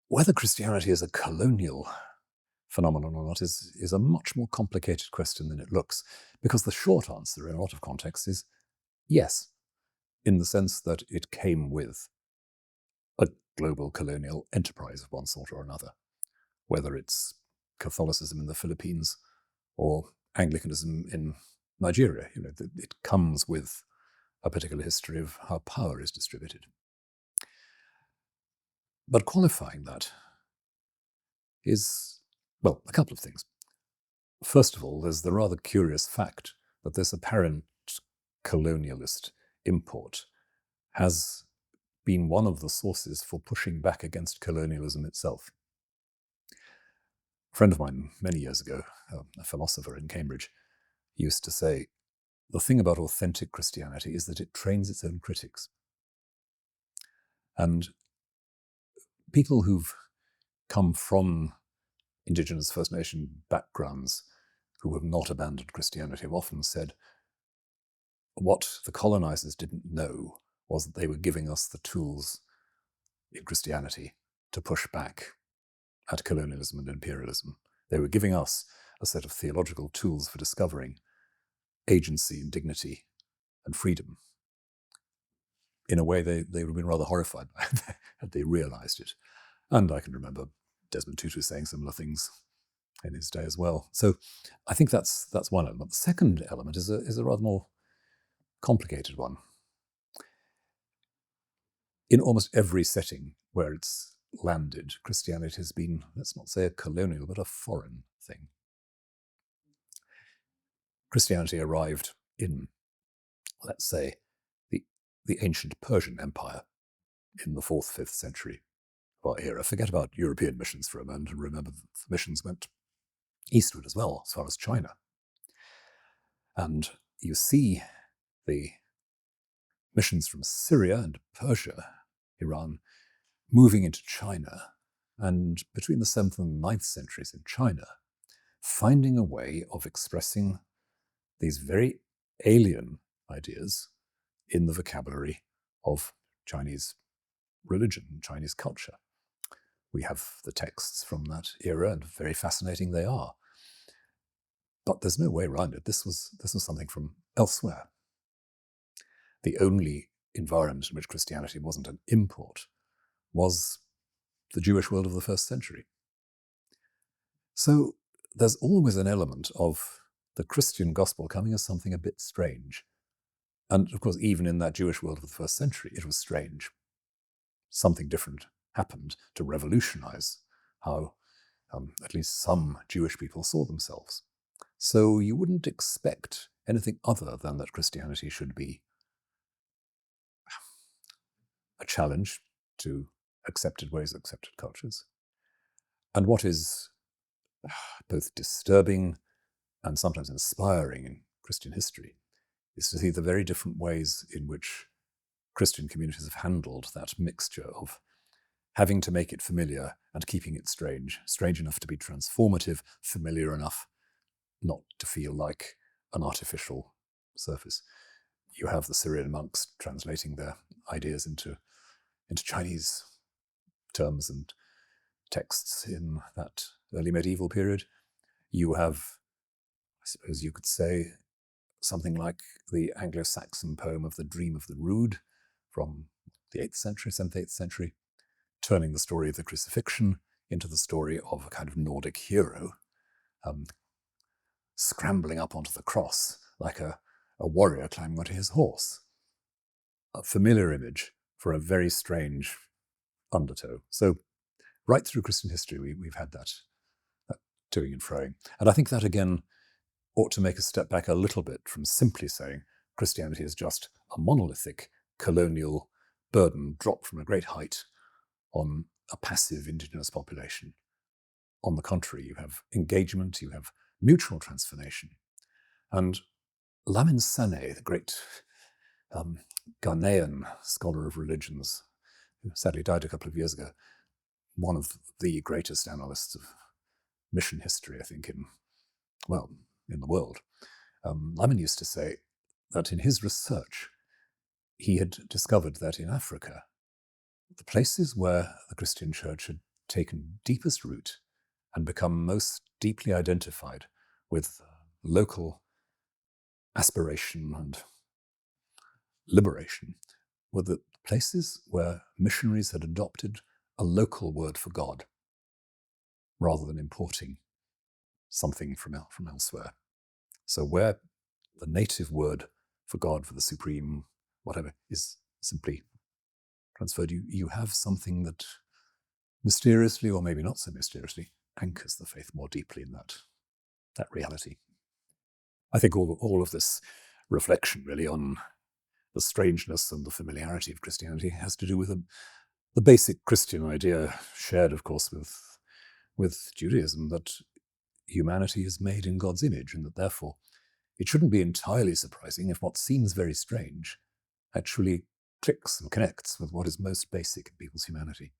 Whether Christianity is a colonial phenomenon or not is a much more complicated question than it looks, because the short answer in a lot of contexts is yes, in the sense that it came with a global colonial enterprise of one sort or another, whether it's Catholicism in the Philippines or Anglicanism in Nigeria. It comes with a particular history of how power is distributed. But qualifying that is, well, a couple of things. First of all, there's the rather curious fact that this apparent colonialist import has been one of the sources for pushing back against colonialism itself. A friend of mine many years ago, a philosopher in Cambridge, used to say, the thing about authentic Christianity is that it trains its own critics. And people who've come from indigenous First Nation backgrounds who have not abandoned Christianity have often said, what the colonizers didn't know was that they were giving us the tools in Christianity to push back at colonialism and imperialism. They were giving us a set of theological tools for discovering agency and dignity and freedom. In a way, they would have been rather horrified by it had they realized it. And I can remember Desmond Tutu saying similar things in his day as well. So I think that's one element. The second element is a rather more complicated one. In almost every setting where it's landed, Christianity has been, let's not say a colonial, but a foreign thing. Christianity arrived in, let's say, the ancient Persian Empire in the 4th, 5th century of our era. Forget about European missions for a moment and remember that the missions went eastward as well, as far as China. And you see the missions from Syria and Persia, Iran, moving into China, and between the 7th and 9th centuries in China, finding a way of expressing these very alien ideas in the vocabulary of Chinese religion, Chinese culture. We have the texts from that era, and very fascinating they are. But there's no way around it. This was something from elsewhere. The only environment in which Christianity wasn't an import was the Jewish world of the 1st century. So there's always an element of the Christian gospel coming as something a bit strange. And of course, even in that Jewish world of the 1st century, it was strange. Something different happened to revolutionize how at least some Jewish people saw themselves. So you wouldn't expect anything other than that Christianity should be a challenge to accepted ways, accepted cultures. And what is both disturbing and sometimes inspiring in Christian history is to see the very different ways in which Christian communities have handled that mixture of having to make it familiar and keeping it strange enough to be transformative, familiar enough not to feel like an artificial surface. You have the Syrian monks translating their ideas into Chinese terms and texts in that early medieval period. You have, I suppose you could say, something like the Anglo-Saxon poem of The Dream of the Rood from the 8th century, 7th, 8th century, turning the story of the crucifixion into the story of a kind of Nordic hero, scrambling up onto the cross like a warrior climbing onto his horse. A familiar image for a very strange undertow. So right through Christian history, we've had that toing and froing. And I think that, again, ought to make us step back a little bit from simply saying Christianity is just a monolithic colonial burden dropped from a great height on a passive indigenous population. On the contrary, you have engagement, you have mutual transformation. And Lamin Sanneh, the great Ghanaian scholar of religions, who sadly died a couple of years ago, one of the greatest analysts of mission history, I think, in the world. Lamin used to say that in his research, he had discovered that in Africa, the places where the Christian church had taken deepest root and become most deeply identified with local aspiration and liberation were the places where missionaries had adopted a local word for God rather than importing something from elsewhere. So where the native word for God, for the supreme, whatever, is simply transferred, you have something that mysteriously, or maybe not so mysteriously, anchors the faith more deeply in that reality. I think all of this reflection really on the strangeness and the familiarity of Christianity has to do with the basic Christian idea, shared, of course, with Judaism, that humanity is made in God's image, and that therefore it shouldn't be entirely surprising if what seems very strange actually clicks and connects with what is most basic in people's humanity.